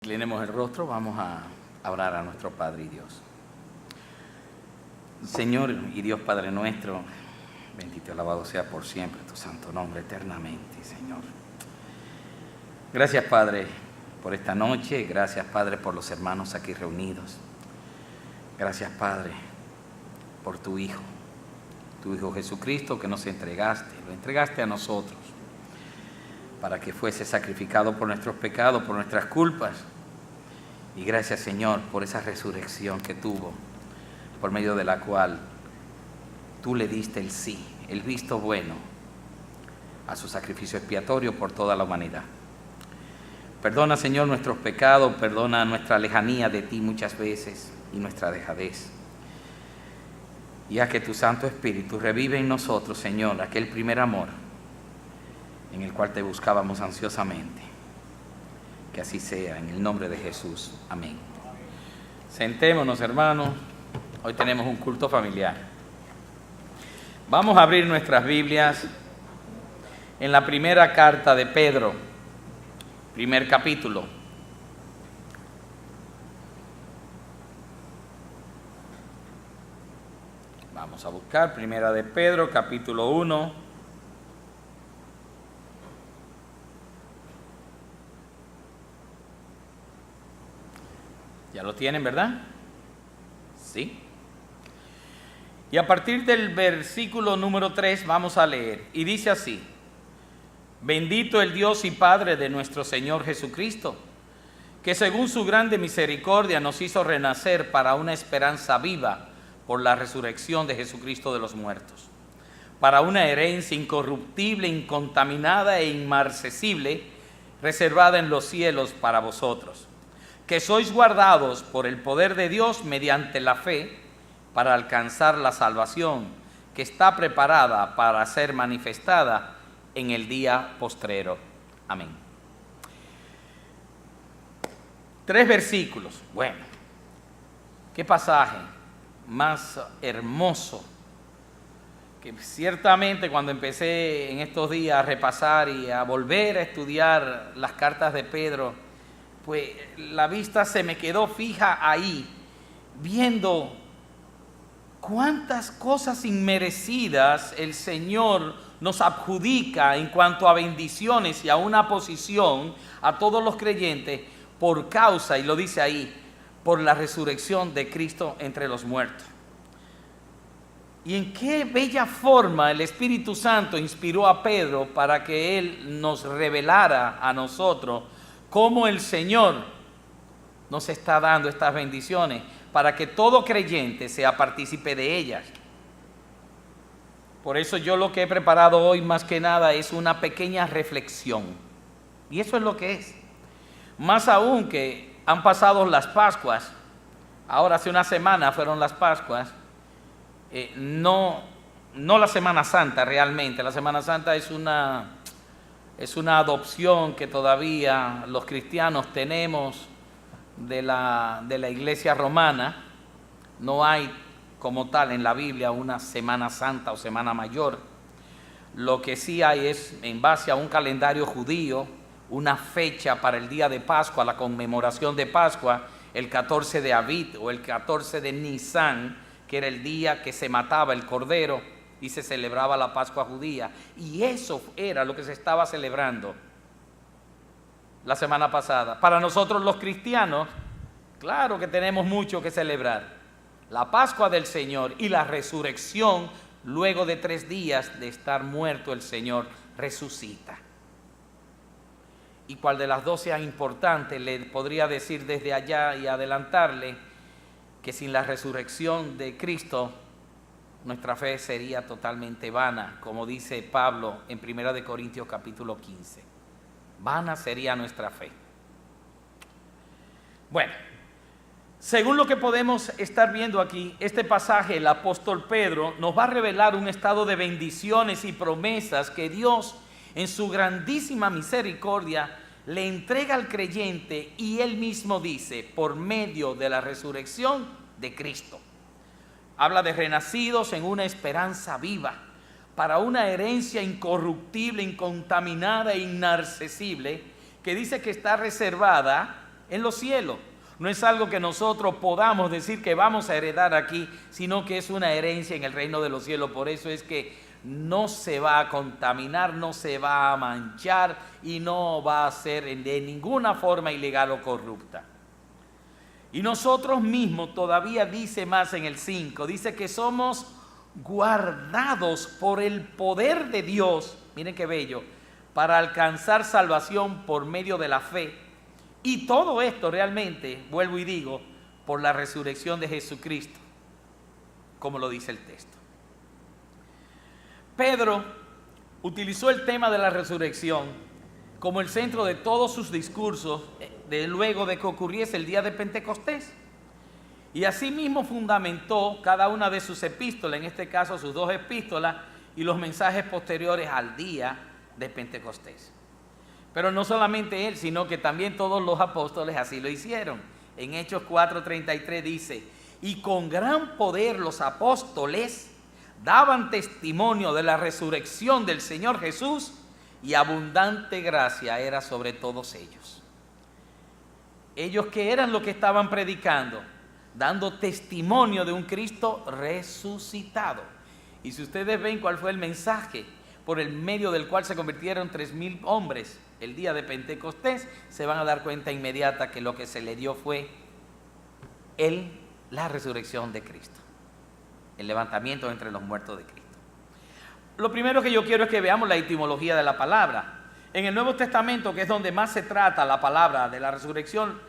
Inclinemos el rostro, vamos a orar a nuestro Padre y Dios. Señor y Dios Padre nuestro, bendito y alabado sea por siempre tu santo nombre eternamente, Señor. Gracias, Padre, por esta noche. Gracias, Padre, por los hermanos aquí reunidos. Gracias, Padre, por tu Hijo Jesucristo que nos entregaste. Lo entregaste a nosotros para que fuese sacrificado por nuestros pecados, por nuestras culpas. Y gracias, Señor, por esa resurrección que tuvo, por medio de la cual tú le diste el sí, el visto bueno a su sacrificio expiatorio por toda la humanidad. Perdona, Señor, nuestros pecados, perdona nuestra lejanía de ti muchas veces y nuestra dejadez. Y haz que tu Santo Espíritu revive en nosotros, Señor, aquel primer amor en el cual te buscábamos ansiosamente. Que así sea, en el nombre de Jesús. Amén. Sentémonos, hermanos. Hoy tenemos un culto familiar. Vamos a abrir nuestras Biblias en la primera carta de Pedro, primer capítulo. Vamos a buscar primera de Pedro, capítulo 1. ¿Ya lo tienen, verdad? Sí. Y a partir del versículo número 3 vamos a leer. Y dice así: Bendito el Dios y Padre de nuestro Señor Jesucristo, que según su grande misericordia nos hizo renacer para una esperanza viva por la resurrección de Jesucristo de los muertos, para una herencia incorruptible, incontaminada e inmarcesible, reservada en los cielos para vosotros, que sois guardados por el poder de Dios mediante la fe para alcanzar la salvación que está preparada para ser manifestada en el día postrero. Amén. 3 versículos. Bueno, qué pasaje más hermoso, que ciertamente cuando empecé en estos días a repasar y a volver a estudiar las cartas de Pedro, pues la vista se me quedó fija ahí, viendo cuántas cosas inmerecidas el Señor nos adjudica en cuanto a bendiciones y a una posición a todos los creyentes por causa, y lo dice ahí, por la resurrección de Cristo entre los muertos. Y en qué bella forma el Espíritu Santo inspiró a Pedro para que él nos revelara a nosotros cómo el Señor nos está dando estas bendiciones para que todo creyente sea partícipe de ellas. Por eso yo lo que he preparado hoy más que nada es una pequeña reflexión. Y eso es lo que es. Más aún que han pasado las Pascuas, ahora hace una semana fueron las Pascuas, no la Semana Santa realmente. La Semana Santa es una adopción que todavía los cristianos tenemos de la Iglesia romana. No hay como tal en la Biblia una Semana Santa o Semana Mayor. Lo que sí hay es, en base a un calendario judío, una fecha para el día de Pascua, la conmemoración de Pascua, el 14 de Abib o el 14 de Nisan, que era el día que se mataba el cordero y se celebraba la Pascua judía. Y eso era lo que se estaba celebrando la semana pasada. Para nosotros los cristianos, claro que tenemos mucho que celebrar. La Pascua del Señor y la resurrección, luego de 3 días de estar muerto el Señor, resucita. Y cuál de las dos sea importante, le podría decir desde allá y adelantarle que sin la resurrección de Cristo, nuestra fe sería totalmente vana, como dice Pablo en 1 Corintios capítulo 15. Vana sería nuestra fe. Bueno, según lo que podemos estar viendo aquí, este pasaje, el apóstol Pedro nos va a revelar un estado de bendiciones y promesas que Dios, en su grandísima misericordia, le entrega al creyente, y él mismo dice, por medio de la resurrección de Cristo. Habla de renacidos en una esperanza viva, para una herencia incorruptible, incontaminada e inaccesible, que dice que está reservada en los cielos. No es algo que nosotros podamos decir que vamos a heredar aquí, sino que es una herencia en el reino de los cielos. Por eso es que no se va a contaminar, no se va a manchar y no va a ser de ninguna forma ilegal o corrupta. Y nosotros mismos, todavía dice más en el 5, dice que somos guardados por el poder de Dios, miren qué bello, para alcanzar salvación por medio de la fe. Y todo esto realmente, vuelvo y digo, por la resurrección de Jesucristo, como lo dice el texto. Pedro utilizó el tema de la resurrección como el centro de todos sus discursos luego de que ocurriese el día de Pentecostés. Y asimismo fundamentó cada una de sus epístolas, en este caso sus 2 epístolas y los mensajes posteriores al día de Pentecostés. Pero no solamente él, sino que también todos los apóstoles así lo hicieron. En Hechos 4:33 dice: y con gran poder los apóstoles daban testimonio de la resurrección del Señor Jesús, y abundante gracia era sobre todos ellos. Ellos, ¿qué eran lo que estaban predicando? Dando testimonio de un Cristo resucitado. Y si ustedes ven cuál fue el mensaje por el medio del cual se convirtieron 3,000 hombres el día de Pentecostés, se van a dar cuenta inmediata que lo que se le dio fue la resurrección de Cristo, el levantamiento entre los muertos de Cristo. Lo primero que yo quiero es que veamos la etimología de la palabra. En el Nuevo Testamento, que es donde más se trata la palabra de la resurrección,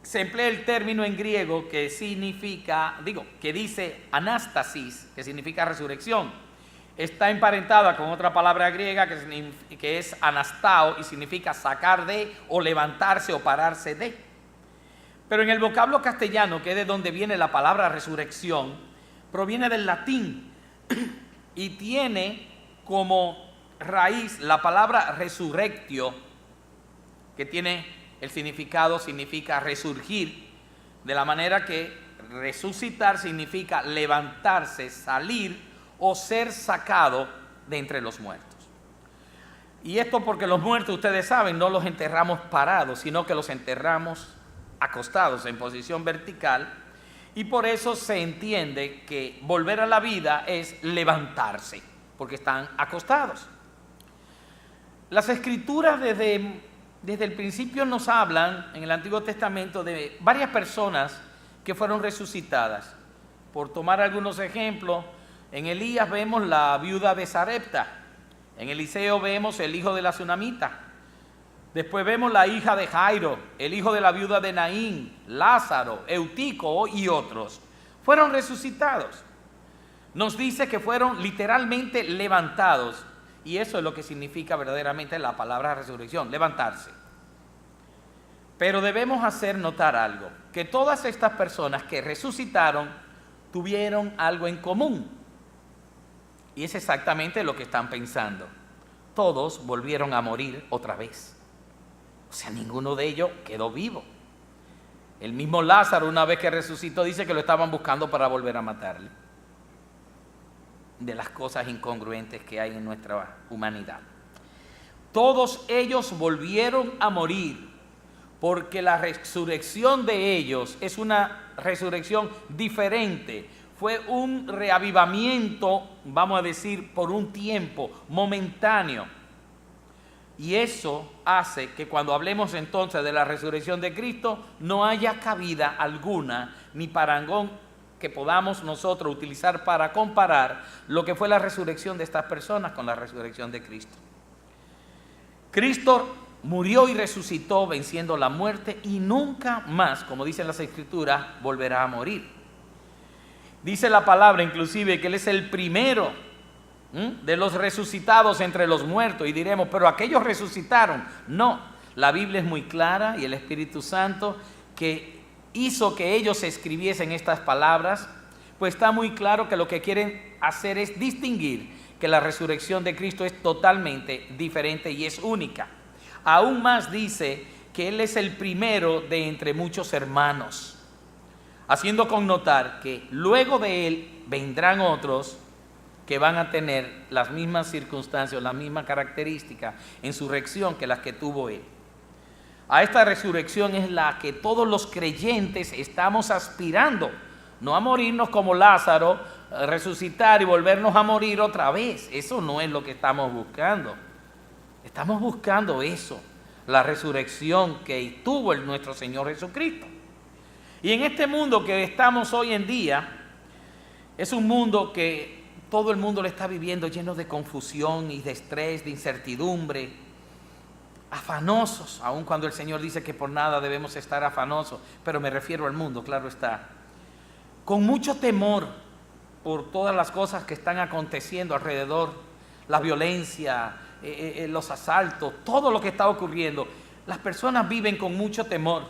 se emplea el término en griego que significa, que dice anástasis, que significa resurrección. Está emparentada con otra palabra griega que es anastao, y significa sacar de, o levantarse o pararse de. Pero en el vocablo castellano, que es de donde viene la palabra resurrección, proviene del latín y tiene como raíz la palabra resurrectio, que tiene el significado, significa resurgir, de la manera que resucitar significa levantarse, salir o ser sacado de entre los muertos. Y esto porque los muertos, ustedes saben, no los enterramos parados, sino que los enterramos acostados en posición vertical, y por eso se entiende que volver a la vida es levantarse, porque están acostados. Las Escrituras desde el principio nos hablan en el Antiguo Testamento de varias personas que fueron resucitadas. Por tomar algunos ejemplos, en Elías vemos la viuda de Sarepta, en Eliseo vemos el hijo de la Sunamita, después vemos la hija de Jairo, el hijo de la viuda de Naín, Lázaro, Eutico y otros. Fueron resucitados. Nos dice que fueron literalmente levantados, y eso es lo que significa verdaderamente la palabra resurrección, levantarse. Pero debemos hacer notar algo, que todas estas personas que resucitaron tuvieron algo en común. Y es exactamente lo que están pensando. Todos volvieron a morir otra vez. O sea, ninguno de ellos quedó vivo. El mismo Lázaro, una vez que resucitó, dice que lo estaban buscando para volver a matarle. De las cosas incongruentes que hay en nuestra humanidad. Todos ellos volvieron a morir, porque la resurrección de ellos es una resurrección diferente. Fue un reavivamiento, vamos a decir, por un tiempo momentáneo. Y eso hace que cuando hablemos entonces de la resurrección de Cristo, no haya cabida alguna ni parangón que podamos nosotros utilizar para comparar lo que fue la resurrección de estas personas con la resurrección de Cristo. Cristo murió y resucitó venciendo la muerte, y nunca más, como dicen las Escrituras, volverá a morir. Dice la palabra inclusive que Él es el primero de los resucitados entre los muertos, y diremos, pero aquellos resucitaron. No, la Biblia es muy clara, y el Espíritu Santo que hizo que ellos escribiesen estas palabras, pues está muy claro que lo que quieren hacer es distinguir que la resurrección de Cristo es totalmente diferente y es única. Aún más dice que Él es el primero de entre muchos hermanos, haciendo connotar que luego de Él vendrán otros que van a tener las mismas circunstancias, las mismas características en su resurrección que las que tuvo Él. A esta resurrección es la que todos los creyentes estamos aspirando. No a morirnos como Lázaro, a resucitar y volvernos a morir otra vez. Eso no es lo que estamos buscando. Estamos buscando eso, la resurrección que tuvo nuestro Señor Jesucristo. Y en este mundo que estamos hoy en día, es un mundo que todo el mundo lo está viviendo lleno de confusión y de estrés, de incertidumbre, afanosos, aun cuando el Señor dice que por nada debemos estar afanosos, pero me refiero al mundo, claro está, con mucho temor por todas las cosas que están aconteciendo alrededor, la violencia, los asaltos, todo lo que está ocurriendo. Las personas viven con mucho temor.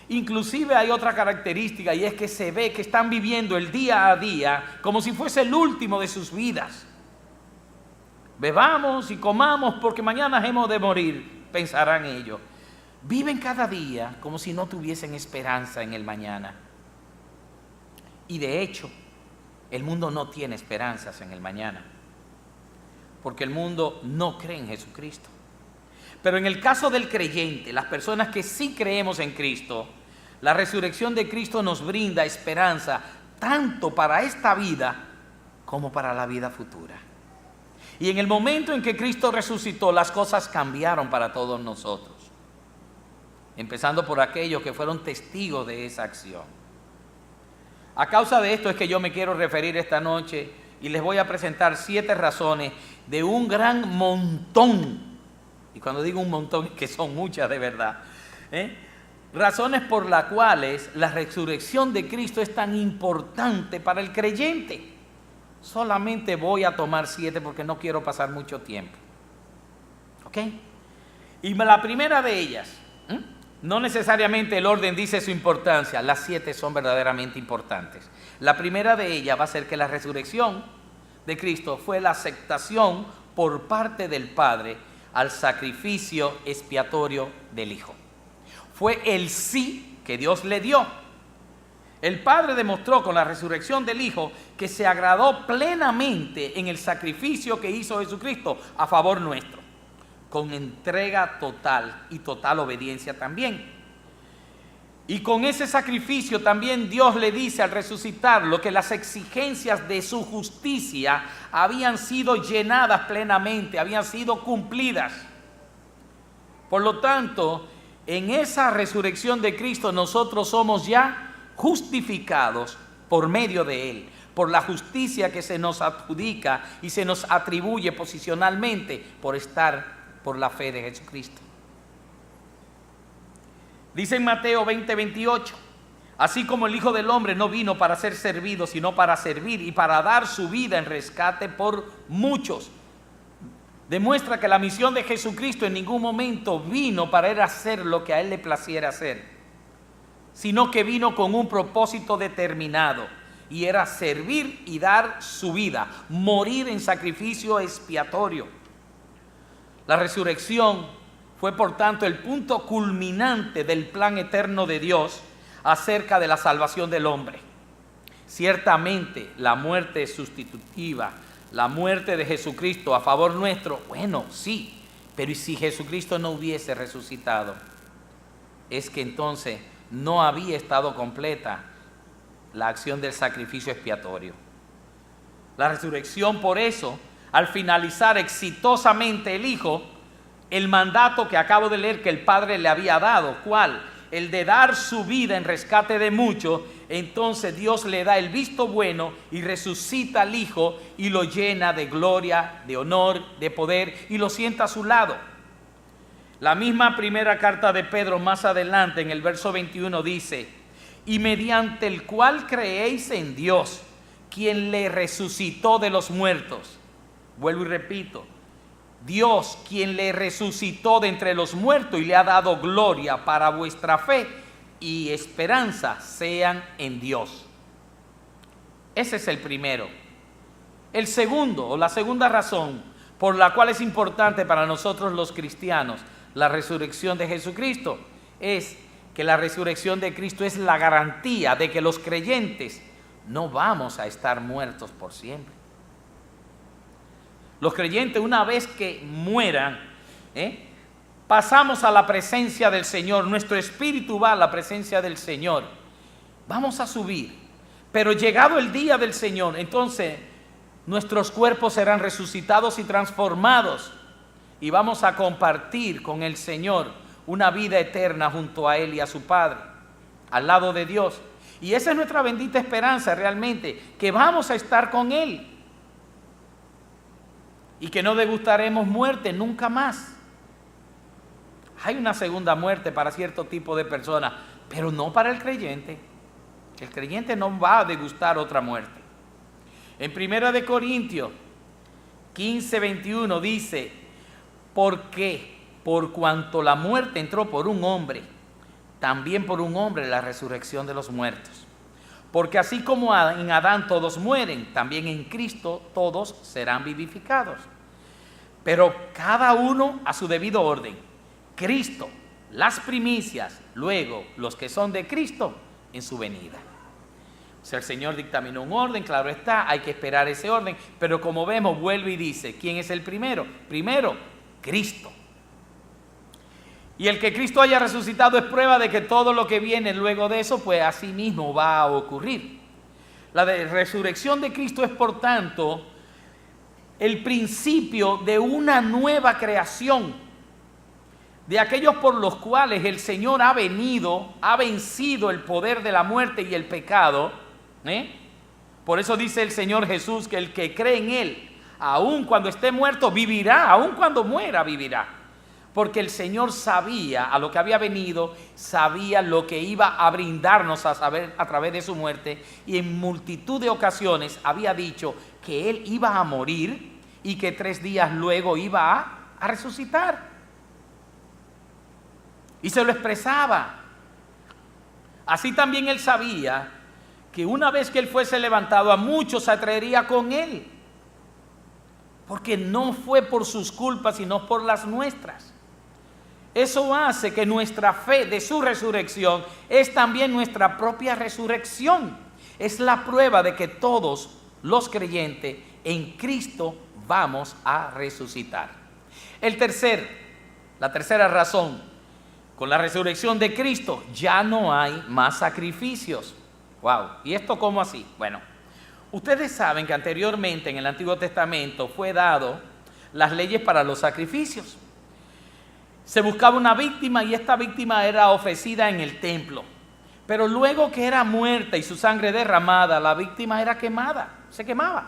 Inclusive hay otra característica, y es que se ve que están viviendo el día a día como si fuese el último de sus vidas. Bebamos y comamos porque mañana hemos de morir, pensarán ellos. Viven cada día como si no tuviesen esperanza en el mañana. Y de hecho, el mundo no tiene esperanzas en el mañana, porque el mundo no cree en Jesucristo. Pero en el caso del creyente, las personas que sí creemos en Cristo, la resurrección de Cristo nos brinda esperanza tanto para esta vida como para la vida futura. Y en el momento en que Cristo resucitó, las cosas cambiaron para todos nosotros, empezando por aquellos que fueron testigos de esa acción. A causa de esto es que yo me quiero referir esta noche y les voy a presentar 7 razones de un gran montón. Y cuando digo un montón es que son muchas de verdad. Razones por las cuales la resurrección de Cristo es tan importante para el creyente. Solamente voy a tomar 7 porque no quiero pasar mucho tiempo. ¿Ok? Y la primera de ellas, no necesariamente el orden dice su importancia, las 7 son verdaderamente importantes. La primera de ellas va a ser que la resurrección de Cristo fue la aceptación por parte del Padre al sacrificio expiatorio del Hijo. Fue el sí que Dios le dio. El Padre demostró con la resurrección del Hijo que se agradó plenamente en el sacrificio que hizo Jesucristo a favor nuestro, con entrega total y total obediencia también. Y con ese sacrificio también Dios le dice al resucitarlo que las exigencias de su justicia habían sido llenadas plenamente, habían sido cumplidas. Por lo tanto, en esa resurrección de Cristo nosotros somos ya justificados por medio de Él, por la justicia que se nos adjudica y se nos atribuye posicionalmente por la fe de Jesucristo. Dice en Mateo 20:28, así como el Hijo del Hombre no vino para ser servido, sino para servir y para dar su vida en rescate por muchos. Demuestra que la misión de Jesucristo en ningún momento vino para él hacer lo que a él le placiera hacer, sino que vino con un propósito determinado, y era servir y dar su vida, morir en sacrificio expiatorio. La resurrección fue por tanto el punto culminante del plan eterno de Dios acerca de la salvación del hombre. Ciertamente la muerte sustitutiva, la muerte de Jesucristo a favor nuestro, bueno, sí, pero ¿y si Jesucristo no hubiese resucitado? Es que entonces no había estado completa la acción del sacrificio expiatorio. La resurrección, por eso, al finalizar exitosamente el Hijo, el mandato que acabo de leer que el Padre le había dado, ¿cuál? El de dar su vida en rescate de muchos. Entonces Dios le da el visto bueno y resucita al Hijo y lo llena de gloria, de honor, de poder y lo sienta a su lado. La misma primera carta de Pedro más adelante en el verso 21 dice, y mediante el cual creéis en Dios, quien le resucitó de los muertos. Vuelvo y repito, Dios quien le resucitó de entre los muertos y le ha dado gloria para vuestra fe y esperanza sean en Dios. Ese es el primero. El segundo, o la segunda razón por la cual es importante para nosotros los cristianos la resurrección de Jesucristo, es que la resurrección de Cristo es la garantía de que los creyentes no vamos a estar muertos por siempre. Los creyentes, una vez que mueran, pasamos a la presencia del Señor, nuestro espíritu va a la presencia del Señor, vamos a subir. Pero llegado el día del Señor, entonces nuestros cuerpos serán resucitados y transformados y vamos a compartir con el Señor una vida eterna junto a Él y a su Padre, al lado de Dios. Y esa es nuestra bendita esperanza realmente, que vamos a estar con Él y que no degustaremos muerte nunca más. Hay una segunda muerte para cierto tipo de personas, pero no para el creyente. El creyente no va a degustar otra muerte. En 1 Corintios 15:21 dice: porque por cuanto la muerte entró por un hombre, también por un hombre la resurrección de los muertos. Porque así como en Adán todos mueren, también en Cristo todos serán vivificados. Pero cada uno a su debido orden. Cristo, las primicias, luego los que son de Cristo en su venida. O sea, el Señor dictaminó un orden, claro está, hay que esperar ese orden, pero como vemos, vuelve y dice, ¿quién es el primero? Primero, Cristo. Y el que Cristo haya resucitado es prueba de que todo lo que viene luego de eso, pues así mismo va a ocurrir. La resurrección de Cristo es, por tanto, el principio de una nueva creación, de aquellos por los cuales el Señor ha venido, ha vencido el poder de la muerte y el pecado. Por eso dice el Señor Jesús que el que cree en Él, aun cuando esté muerto, vivirá, aun cuando muera, vivirá. Porque el Señor sabía a lo que había venido, sabía lo que iba a brindarnos a saber a través de su muerte, y en multitud de ocasiones había dicho que Él iba a morir y que 3 días luego iba a resucitar. Y se lo expresaba. Así también Él sabía que una vez que Él fuese levantado, a muchos se atraería con Él. Porque no fue por sus culpas, sino por las nuestras. Eso hace que nuestra fe de su resurrección es también nuestra propia resurrección. Es la prueba de que todos los creyentes en Cristo vamos a resucitar. La tercera razón, con la resurrección de Cristo ya no hay más sacrificios. Wow, ¿y esto cómo así? Bueno, ustedes saben que anteriormente en el Antiguo Testamento fue dado las leyes para los sacrificios. Se buscaba una víctima y esta víctima era ofrecida en el templo. Pero luego que era muerta y su sangre derramada, la víctima era quemada, se quemaba.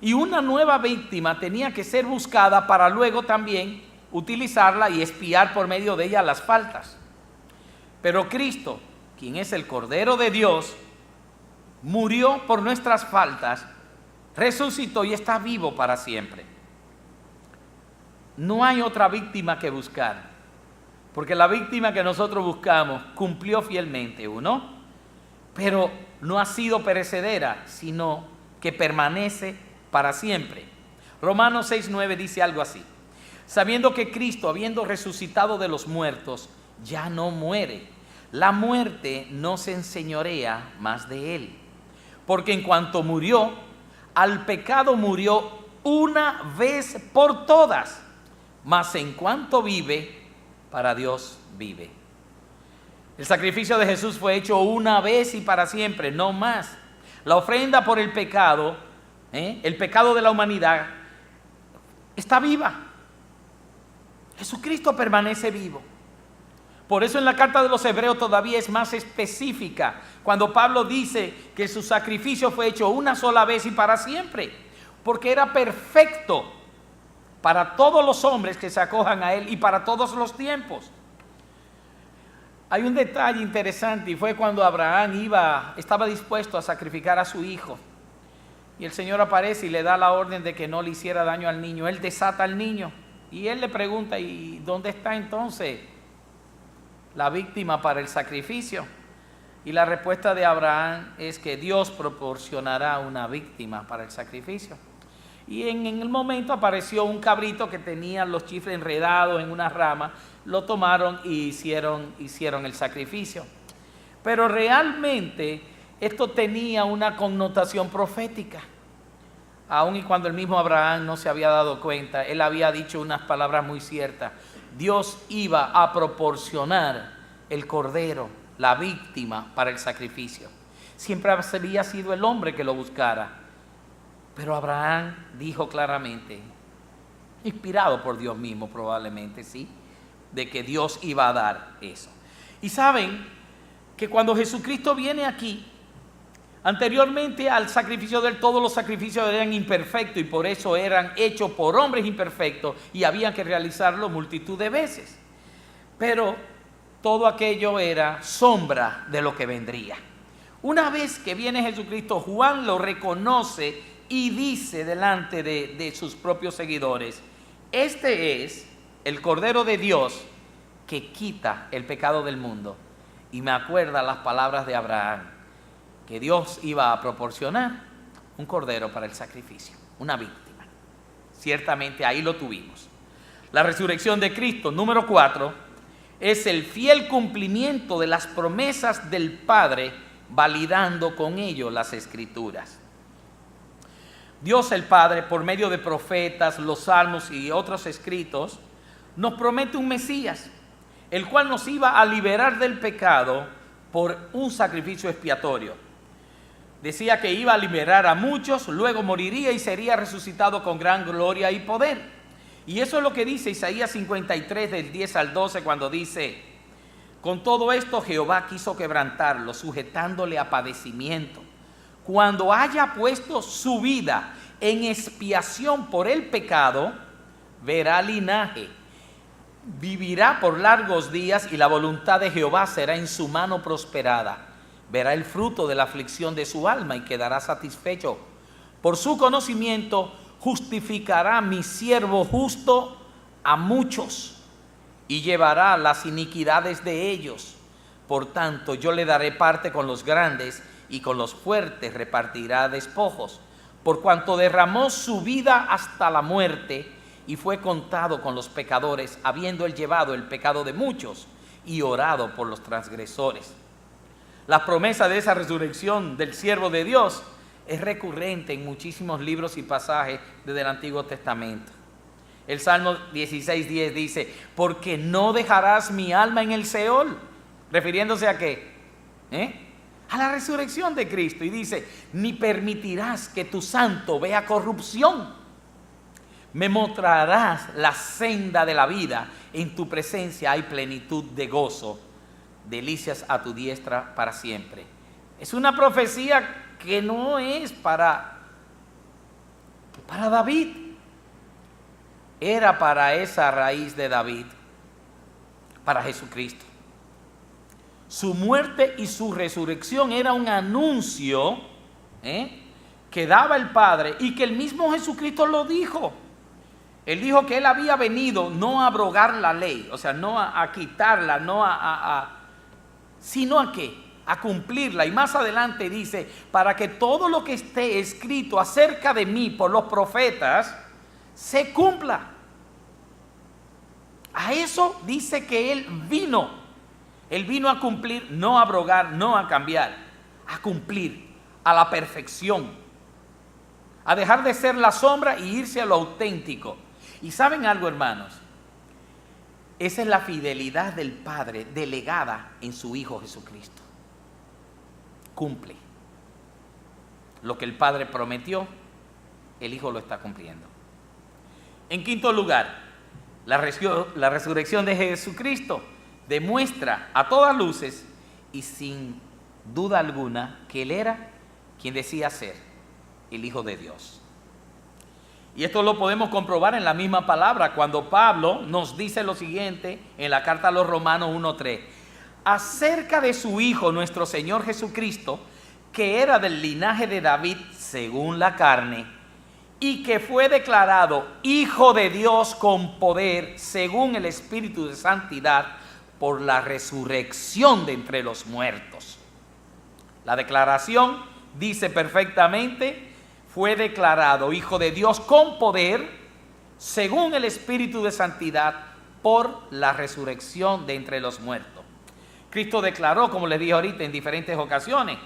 Y una nueva víctima tenía que ser buscada para luego también utilizarla y expiar por medio de ella las faltas. Pero Cristo, quien es el Cordero de Dios, murió por nuestras faltas, resucitó y está vivo para siempre. No hay otra víctima que buscar, porque la víctima que nosotros buscamos cumplió fielmente, pero no ha sido perecedera, sino que permanece para siempre. Romanos 6:9 dice algo así: sabiendo que Cristo, habiendo resucitado de los muertos, ya no muere, la muerte no se enseñorea más de Él. Porque en cuanto murió, al pecado murió una vez por todas, mas en cuanto vive, para Dios vive. El sacrificio de Jesús fue hecho una vez y para siempre, no más. La ofrenda por el pecado de la humanidad, está viva. Jesucristo permanece vivo. Por eso en la carta de los Hebreos todavía es más específica, cuando Pablo dice que su sacrificio fue hecho una sola vez y para siempre, porque era perfecto para todos los hombres que se acojan a Él y para todos los tiempos. Hay un detalle interesante, y fue cuando Abraham estaba dispuesto a sacrificar a su hijo, y el Señor aparece y le da la orden de que no le hiciera daño al niño. Él desata al niño y él le pregunta: ¿y dónde está entonces la víctima para el sacrificio? Y la respuesta de Abraham es que Dios proporcionará una víctima para el sacrificio. Y en el momento apareció un cabrito que tenía los chifles enredados en una rama, lo tomaron y hicieron el sacrificio. Pero realmente esto tenía una connotación profética. aun y cuando el mismo Abraham no se había dado cuenta, él había dicho unas palabras muy ciertas. Dios iba a proporcionar el cordero, la víctima para el sacrificio. Siempre había sido el hombre que lo buscara. Pero Abraham dijo claramente, inspirado por Dios mismo probablemente, sí, de que Dios iba a dar eso. Y saben que cuando Jesucristo viene aquí, anteriormente al sacrificio de él, todos los sacrificios eran imperfectos y por eso eran hechos por hombres imperfectos y había que realizarlo multitud de veces. Pero todo aquello era sombra de lo que vendría. Una vez que viene Jesucristo, Juan lo reconoce y dice delante de sus propios seguidores, este es el Cordero de Dios que quita el pecado del mundo. Y me acuerda las palabras de Abraham, que Dios iba a proporcionar un cordero para el sacrificio, una víctima. Ciertamente ahí lo tuvimos. La resurrección de Cristo, número 4, es el fiel cumplimiento de las promesas del Padre, validando con ello las Escrituras. Dios el Padre, por medio de profetas, los salmos y otros escritos, nos promete un Mesías, el cual nos iba a liberar del pecado por un sacrificio expiatorio. Decía que iba a liberar a muchos, luego moriría y sería resucitado con gran gloria y poder. Y eso es lo que dice Isaías 53 del 10 al 12 cuando dice, con todo esto Jehová quiso quebrantarlo, sujetándole a padecimiento. Cuando haya puesto su vida en expiación por el pecado, verá linaje, vivirá por largos días y la voluntad de Jehová será en su mano prosperada. Verá el fruto de la aflicción de su alma y quedará satisfecho. Por su conocimiento justificará mi siervo justo a muchos y llevará las iniquidades de ellos. Por tanto, yo le daré parte con los grandes y con los fuertes repartirá despojos. Por cuanto derramó su vida hasta la muerte y fue contado con los pecadores, habiendo él llevado el pecado de muchos y orado por los transgresores. La promesa de esa resurrección del siervo de Dios es recurrente en muchísimos libros y pasajes desde el Antiguo Testamento. El Salmo 16:10 dice, porque no dejarás mi alma en el Seol, refiriéndose a qué, a la resurrección de Cristo, y dice, ni permitirás que tu santo vea corrupción. Me mostrarás la senda de la vida, en tu presencia hay plenitud de gozo, delicias a tu diestra para siempre. Es una profecía que no es para David, era para esa raíz de David, para Jesucristo. Su muerte y su resurrección era un anuncio que daba el Padre y que el mismo Jesucristo lo dijo. Él dijo que él había venido no a abrogar la ley, o sea, no a quitarla, sino a qué, a cumplirla. Y más adelante dice, para que todo lo que esté escrito acerca de mí por los profetas se cumpla. A eso dice que él vino a cumplir, no a abrogar, no a cambiar, a cumplir, a la perfección, a dejar de ser la sombra y irse a lo auténtico. Y ¿saben algo, hermanos? Esa es la fidelidad del Padre delegada en su Hijo Jesucristo. Cumple. Lo que el Padre prometió, el Hijo lo está cumpliendo. En quinto lugar, la resurrección de Jesucristo demuestra a todas luces y sin duda alguna que Él era quien decía ser el Hijo de Dios. Y esto lo podemos comprobar en la misma palabra cuando Pablo nos dice lo siguiente en la carta a los Romanos 1:3. Acerca de su Hijo, nuestro Señor Jesucristo, que era del linaje de David según la carne, y que fue declarado Hijo de Dios con poder según el Espíritu de Santidad por la resurrección de entre los muertos. La declaración dice perfectamente, fue declarado Hijo de Dios con poder, según el Espíritu de Santidad, por la resurrección de entre los muertos. Cristo declaró, como les dije ahorita en diferentes ocasiones,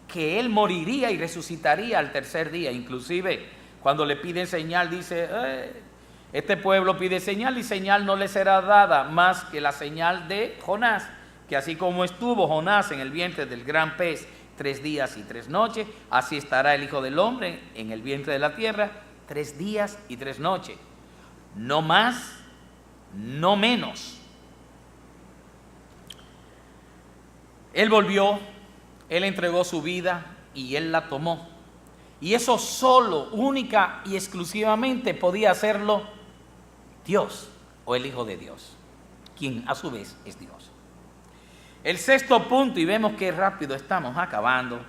que Él moriría y resucitaría al tercer día. Inclusive Cuando le piden señal, dice, este pueblo pide señal y señal no le será dada más que la señal de Jonás, que así como estuvo Jonás en el vientre del gran pez 3 días y 3 noches, así estará el Hijo del Hombre en el vientre de la tierra 3 días y 3 noches. No más, no menos. Él volvió, Él entregó su vida y Él la tomó. Y eso solo, única y exclusivamente podía hacerlo Dios o el Hijo de Dios, quien a su vez es Dios. El sexto punto, y vemos que rápido estamos acabando,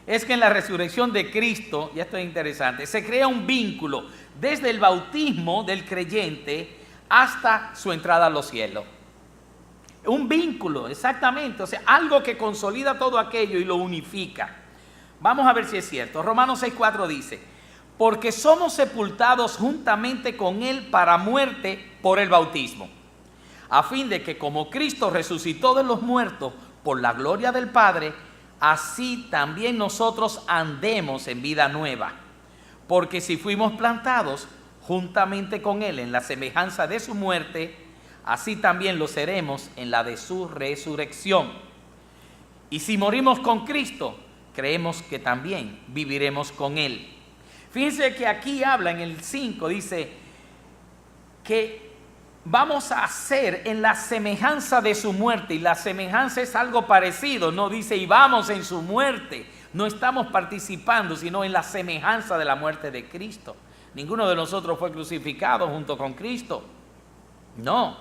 es que en la resurrección de Cristo, y esto es interesante, se crea un vínculo desde el bautismo del creyente hasta su entrada a los cielos. Un vínculo, exactamente, o sea, algo que consolida todo aquello y lo unifica. Vamos a ver si es cierto. Romanos 6:4 dice, porque somos sepultados juntamente con Él para muerte por el bautismo, a fin de que como Cristo resucitó de los muertos por la gloria del Padre, así también nosotros andemos en vida nueva. Porque si fuimos plantados juntamente con Él en la semejanza de su muerte, así también lo seremos en la de su resurrección. Y si morimos con Cristo, creemos que también viviremos con Él. Fíjense que aquí habla en el 5, dice que vamos a ser en la semejanza de su muerte, y la semejanza es algo parecido, no dice y vamos en su muerte, no estamos participando sino en la semejanza de la muerte de Cristo. Ninguno de nosotros fue crucificado junto con Cristo, no,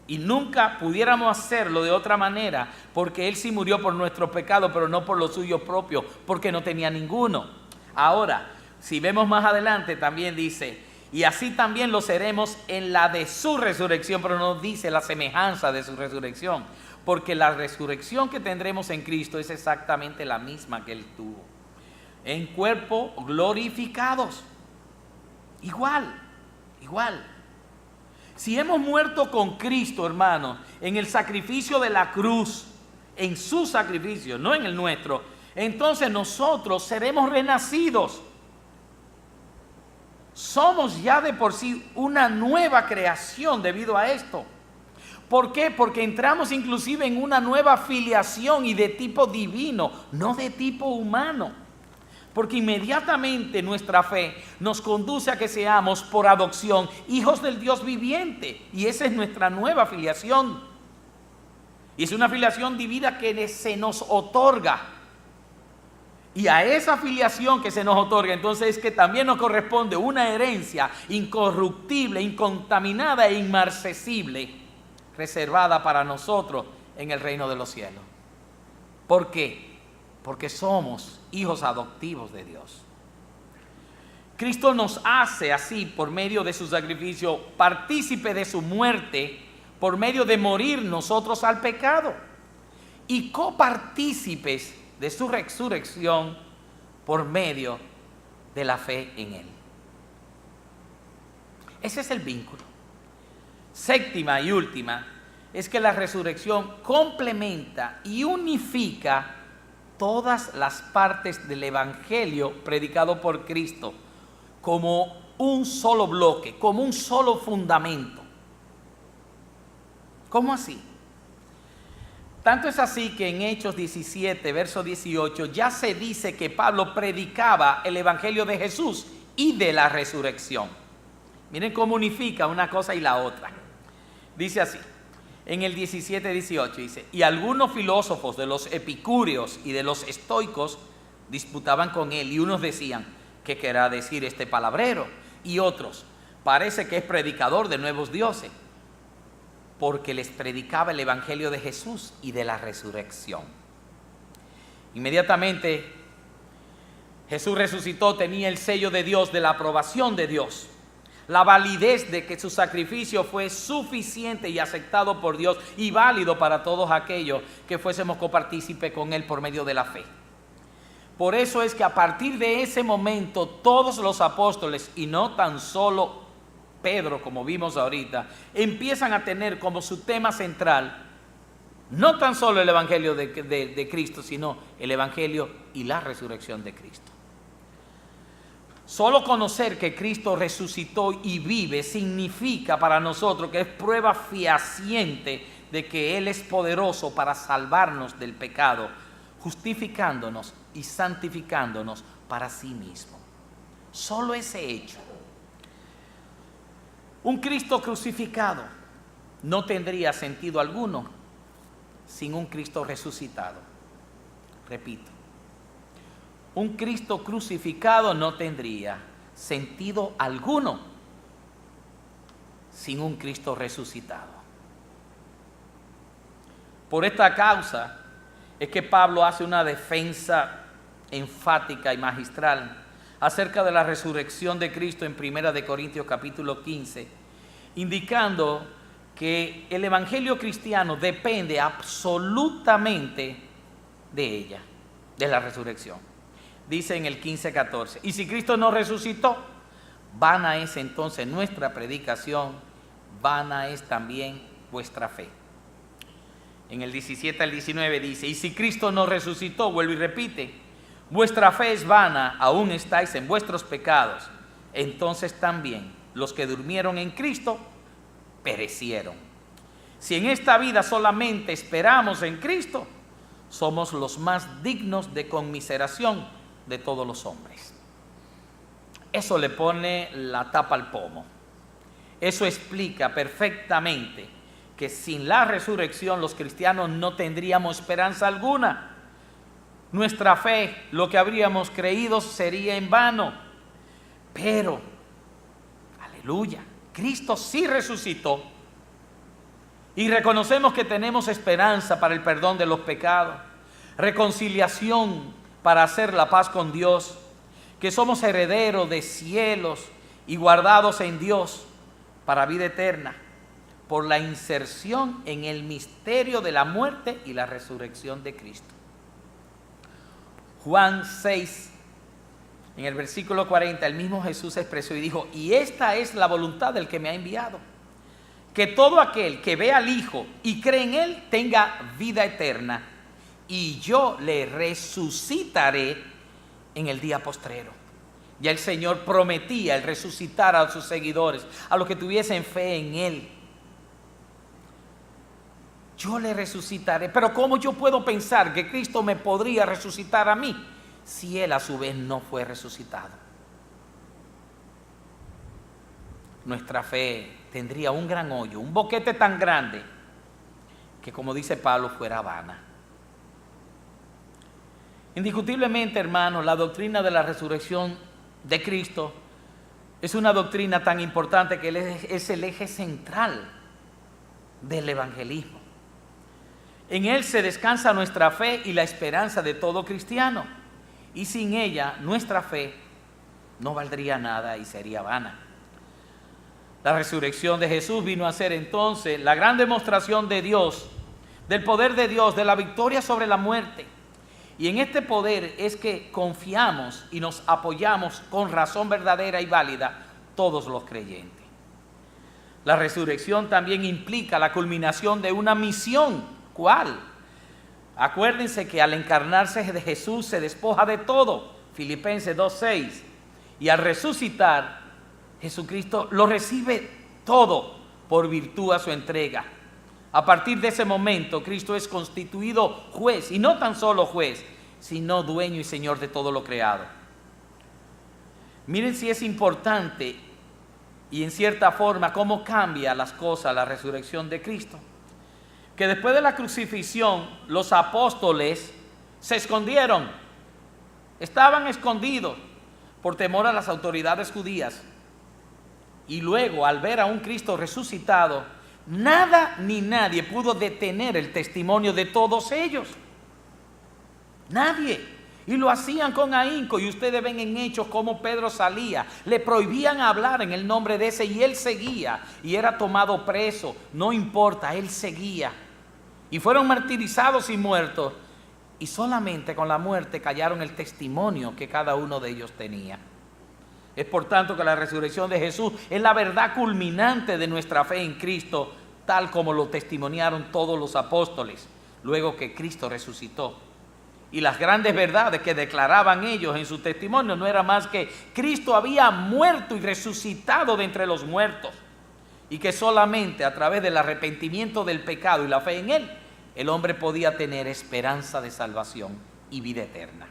y nunca pudiéramos hacerlo de otra manera, porque Él sí murió por nuestro pecado, pero no por los suyos propios, porque no tenía ninguno. Ahora, si vemos más adelante, también dice, y así también lo seremos en la de su resurrección, pero no dice la semejanza de su resurrección, porque la resurrección que tendremos en Cristo es exactamente la misma que Él tuvo, en cuerpo glorificados, igual. Si hemos muerto con Cristo, hermanos, en el sacrificio de la cruz, en su sacrificio, no en el nuestro, entonces nosotros seremos renacidos. Somos ya de por sí una nueva creación debido a esto. ¿Por qué? Porque entramos inclusive en una nueva filiación y de tipo divino, no de tipo humano. Porque inmediatamente nuestra fe nos conduce a que seamos por adopción hijos del Dios viviente. Y esa es nuestra nueva filiación. Y es una filiación divina que se nos otorga. Y a esa filiación que se nos otorga, entonces es que también nos corresponde una herencia incorruptible, incontaminada e inmarcesible, reservada para nosotros en el reino de los cielos. ¿Por qué? Porque somos hijos adoptivos de Dios. Cristo nos hace así, por medio de su sacrificio, partícipe de su muerte, por medio de morir nosotros al pecado, y copartícipes de su resurrección por medio de la fe en Él. Ese es el vínculo. Séptima y última es que la resurrección complementa y unifica todas las partes del evangelio predicado por Cristo como un solo bloque, como un solo fundamento. ¿Cómo así? Tanto es así que en Hechos 17, verso 18, ya se dice que Pablo predicaba el evangelio de Jesús y de la resurrección. Miren cómo unifica una cosa y la otra. Dice así, en el 17, 18, dice, y algunos filósofos de los epicúreos y de los estoicos disputaban con él, y unos decían, ¿qué querrá decir este palabrero? Y otros, parece que es predicador de nuevos dioses, porque les predicaba el evangelio de Jesús y de la resurrección. Inmediatamente Jesús resucitó, tenía el sello de Dios, de la aprobación de Dios, la validez de que su sacrificio fue suficiente y aceptado por Dios y válido para todos aquellos que fuésemos copartícipes con Él por medio de la fe. Por eso es que a partir de ese momento todos los apóstoles, y no tan solo Pedro, como vimos ahorita, empiezan a tener como su tema central no tan solo el evangelio de Cristo, sino el evangelio y la resurrección de Cristo. Solo conocer que Cristo resucitó y vive significa para nosotros que es prueba fehaciente de que Él es poderoso para salvarnos del pecado, justificándonos y santificándonos para sí mismo. Solo ese hecho. Un Cristo crucificado no tendría sentido alguno sin un Cristo resucitado. Repito, un Cristo crucificado no tendría sentido alguno sin un Cristo resucitado. Por esta causa es que Pablo hace una defensa enfática y magistral acerca de la resurrección de Cristo en 1 Corintios capítulo 15, indicando que el evangelio cristiano depende absolutamente de ella, de la resurrección. Dice en el 15:14, y si Cristo no resucitó, vana es entonces nuestra predicación, vana es también vuestra fe. En el 17 al 19 dice, y si Cristo no resucitó, vuelve y repite, vuestra fe es vana, aún estáis en vuestros pecados. Entonces también los que durmieron en Cristo perecieron. Si en esta vida solamente esperamos en Cristo, somos los más dignos de conmiseración de todos los hombres. Eso le pone la tapa al pomo. Eso explica perfectamente que sin la resurrección los cristianos no tendríamos esperanza alguna. Nuestra fe, lo que habríamos creído, sería en vano. Pero, aleluya, Cristo sí resucitó y reconocemos que tenemos esperanza para el perdón de los pecados, reconciliación para hacer la paz con Dios, que somos herederos de cielos y guardados en Dios para vida eterna por la inserción en el misterio de la muerte y la resurrección de Cristo. Juan 6, en el versículo 40, el mismo Jesús expresó y dijo, y esta es la voluntad del que me ha enviado, que todo aquel que ve al Hijo y cree en Él tenga vida eterna, y yo le resucitaré en el día postrero. Ya el Señor prometía el resucitar a sus seguidores, a los que tuviesen fe en Él. Yo le resucitaré. Pero ¿cómo yo puedo pensar que Cristo me podría resucitar a mí si Él a su vez no fue resucitado? Nuestra fe tendría un gran hoyo, un boquete tan grande que, como dice Pablo, fuera vana. Indiscutiblemente, hermanos, la doctrina de la resurrección de Cristo es una doctrina tan importante que es el eje central del evangelismo. En Él se descansa nuestra fe y la esperanza de todo cristiano. Y sin ella, nuestra fe no valdría nada y sería vana. La resurrección de Jesús vino a ser entonces la gran demostración de Dios, del poder de Dios, de la victoria sobre la muerte. Y en este poder es que confiamos y nos apoyamos con razón verdadera y válida todos los creyentes. La resurrección también implica la culminación de una misión. ¿Cuál? Acuérdense que al encarnarse de Jesús se despoja de todo, Filipenses 2:6, y al resucitar Jesucristo lo recibe todo por virtud a su entrega. A partir de ese momento Cristo es constituido juez, y no tan solo juez, sino dueño y señor de todo lo creado. Miren si es importante y en cierta forma cómo cambia las cosas la resurrección de Cristo. Que después de la crucifixión los apóstoles se escondieron, estaban escondidos por temor a las autoridades judías, y luego al ver a un Cristo resucitado, nada ni nadie pudo detener el testimonio de todos ellos, nadie, y lo hacían con ahínco. Y ustedes ven en Hechos cómo Pedro salía, le prohibían hablar en el nombre de ese y él seguía, y era tomado preso, no importa, él seguía, y fueron martirizados y muertos, y solamente con la muerte callaron el testimonio que cada uno de ellos tenía. Es por tanto que la resurrección de Jesús es la verdad culminante de nuestra fe en Cristo, tal como lo testimoniaron todos los apóstoles luego que Cristo resucitó. Y las grandes verdades que declaraban ellos en su testimonio no era más que Cristo había muerto y resucitado de entre los muertos, y que solamente a través del arrepentimiento del pecado y la fe en Él, el hombre podía tener esperanza de salvación y vida eterna.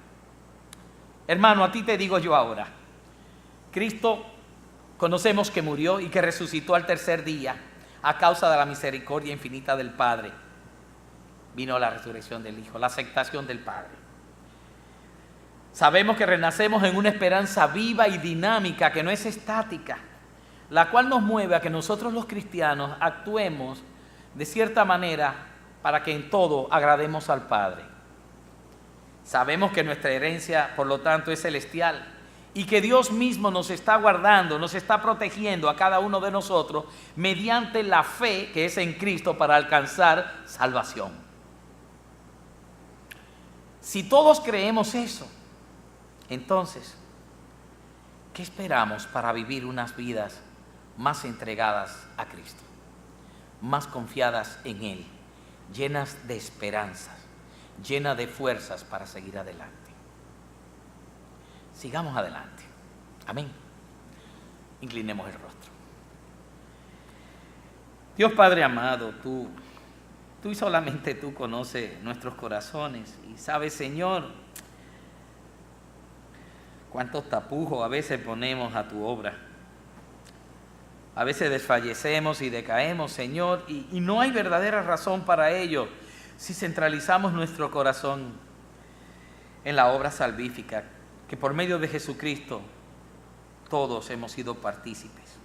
Hermano, a ti te digo yo ahora, Cristo conocemos que murió y que resucitó al tercer día a causa de la misericordia infinita del Padre. Vino la resurrección del Hijo, la aceptación del Padre. Sabemos que renacemos en una esperanza viva y dinámica que no es estática, la cual nos mueve a que nosotros los cristianos actuemos de cierta manera para que en todo agrademos al Padre. Sabemos que nuestra herencia, por lo tanto, es celestial y que Dios mismo nos está guardando, nos está protegiendo a cada uno de nosotros mediante la fe que es en Cristo para alcanzar salvación. Si todos creemos eso, entonces, ¿qué esperamos para vivir unas vidas más entregadas a Cristo, más confiadas en Él, llenas de esperanzas, llenas de fuerzas para seguir adelante? Sigamos adelante. Amén. Inclinemos el rostro. Dios Padre amado, Tú y solamente Tú conoces nuestros corazones y sabes, Señor, cuántos tapujos a veces ponemos a Tu obra. A veces desfallecemos y decaemos, Señor, y no hay verdadera razón para ello si centralizamos nuestro corazón en la obra salvífica, que por medio de Jesucristo todos hemos sido partícipes.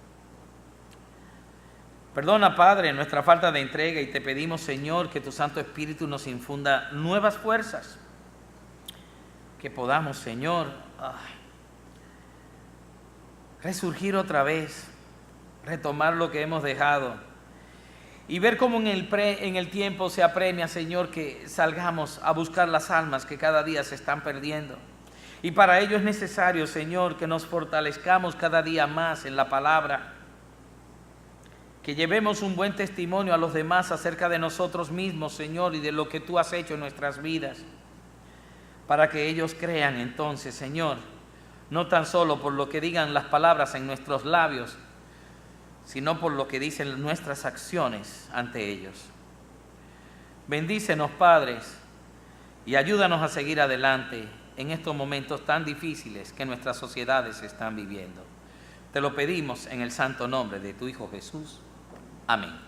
Perdona, Padre, nuestra falta de entrega y te pedimos, Señor, que Tu Santo Espíritu nos infunda nuevas fuerzas, que podamos, Señor, resurgir otra vez, retomar lo que hemos dejado y ver cómo en el tiempo se apremia, Señor, que salgamos a buscar las almas que cada día se están perdiendo. Y para ello es necesario, Señor, que nos fortalezcamos cada día más en la palabra, que llevemos un buen testimonio a los demás acerca de nosotros mismos, Señor, y de lo que Tú has hecho en nuestras vidas, para que ellos crean entonces, Señor, no tan solo por lo que digan las palabras en nuestros labios, sino por lo que dicen nuestras acciones ante ellos. Bendícenos, Padres, y ayúdanos a seguir adelante en estos momentos tan difíciles que nuestras sociedades están viviendo. Te lo pedimos en el santo nombre de Tu Hijo Jesús. Amén.